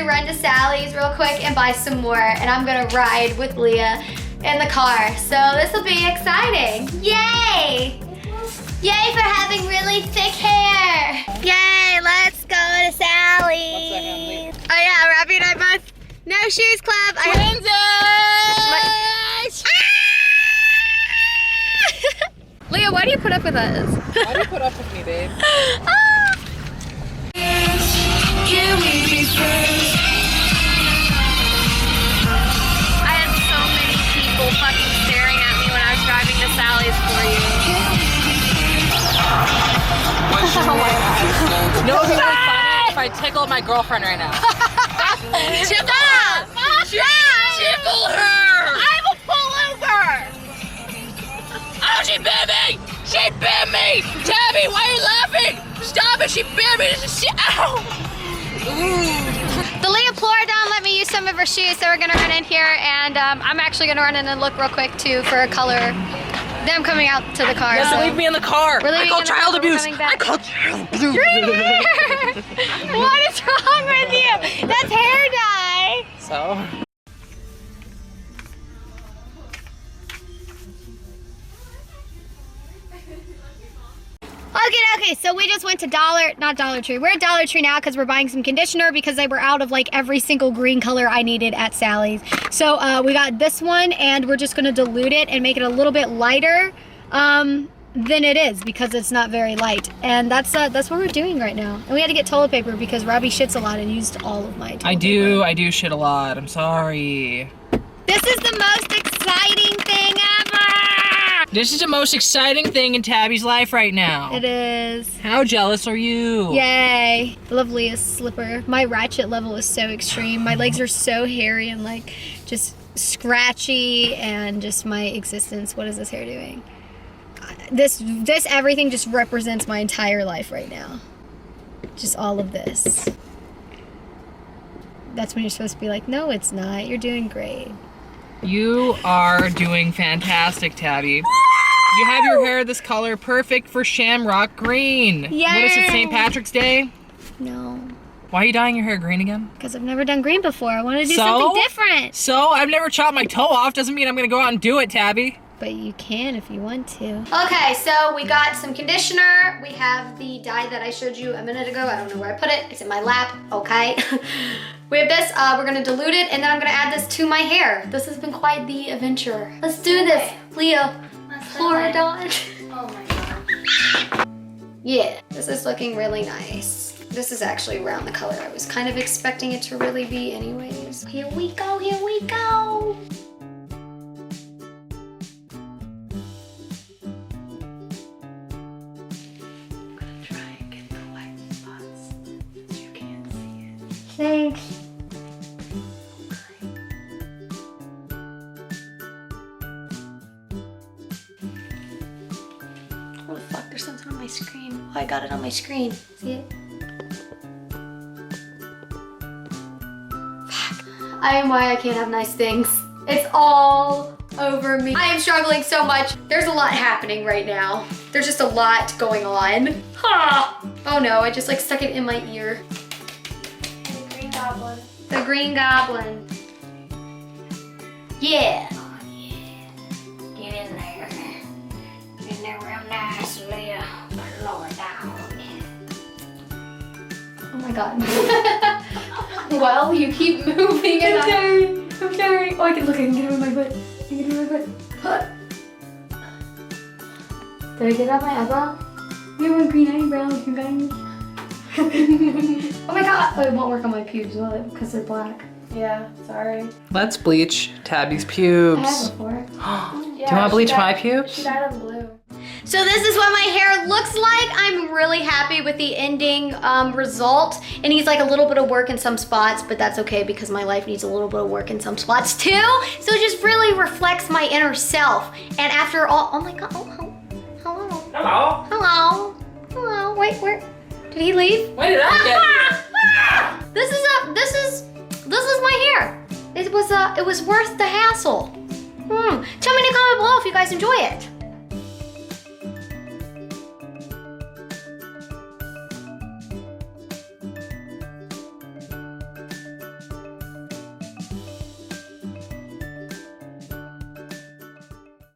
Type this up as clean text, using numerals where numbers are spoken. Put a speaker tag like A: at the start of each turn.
A: Run to Sally's real quick and buy some more, and I'm gonna ride with Leah in the car. So this will be exciting. Yay! Yay for having really thick hair. Yay, let's go to Sally's. Oh yeah, Robbie and I both no shoes club. Leah, why do you put up with us?
B: Why do you put up with me, babe?
A: Can we be friends? I had so many people fucking staring at me when I was driving to Sally's for you.
B: Oh my God. You know what would be really funny? If I tickled my girlfriend right now.
A: Tickle her! Tickle her! I will pull over!
B: Oh, she bit me! She bit me! Tabby, why are you laughing? Stop it, she bit me! Ow!
A: The Leah Floridon let me use some of her shoes, so we're gonna run in here, and I'm actually gonna run in and look real quick too for a color. Them coming out to the car.
B: Yes, so leave me in the car.
A: I
B: call child abuse. I call child abuse.
A: Right here. What is wrong with you? That's hair dye.
B: So.
A: Okay, so we just went to not Dollar Tree. We're at Dollar Tree now because we're buying some conditioner because they were out of like every single green color I needed at Sally's. So we got this one, and we're just gonna dilute it and make it a little bit lighter than it is because it's not very light. And that's what we're doing right now. And we had to get toilet paper because Robbie shits a lot and used all of my toilet paper.
B: I do shit a lot. I'm sorry.
A: This is the most exciting thing ever!
B: This is the most exciting thing in Tabby's life right now.
A: It is.
B: How jealous are you?
A: Yay. Loveliest slipper. My Ratchet level is so extreme. My legs are so hairy and like just scratchy, and just my existence. What is this hair doing? This everything just represents my entire life right now. Just all of this. That's when you're supposed to be like, no, it's not. You're doing great.
B: You are doing fantastic, Tabby. You have your hair this color, perfect for shamrock green.
A: Yeah.
B: What is it, St. Patrick's Day?
A: No.
B: Why are you dyeing your hair green again?
A: Because I've never done green before. I want to do something different.
B: So, I've never chopped my toe off. Doesn't mean I'm going to go out and do it, Tabby.
A: But you can if you want to. Okay, so we got some conditioner. We have the dye that I showed you a minute ago. I don't know where I put it. It's in my lap, okay? We have this, we're gonna dilute it, and then I'm gonna add this to my hair. This has been quite the adventure. Let's do this, Leah. Floridon. Oh my God. Yeah, this is looking really nice. This is actually around the color I was kind of expecting it to really be anyways. Here we go, here we go. Thanks. Oh fuck, there's something on my screen. Oh, I got it on my screen. See it? Fuck. I am why I can't have nice things. It's all over me. I am struggling so much. There's a lot happening right now. There's just a lot going on. Ha! Oh no, I just like stuck it in my ear. Goblin. The Green Goblin. Yeah. Oh yeah. Get in there. Get in there real nice, Leah. Lower down. Oh my God. Well, you keep moving and I'm carrying. Oh, I can get it with my foot. I can get it with my foot. Did I get it on my eyebrow? You have a green eyebrow, you guys. Oh my God! Oh, it won't work on my pubes, will it? Because they're black. Yeah, sorry.
B: Let's bleach Tabby's pubes.
A: I have before.
B: Do you want to bleach my pubes?
A: She dyed them blue. So this is what my hair looks like. I'm really happy with the ending result. It needs like a little bit of work in some spots, but that's okay because my life needs a little bit of work in some spots too. So it just really reflects my inner self. And after all, oh my God, oh, hello.
B: Hello.
A: Hello. Hello, wait, where, did he leave?
B: Where did I get?
A: This is my hair. It was worth the hassle. Tell me in the comment below if you guys enjoy it.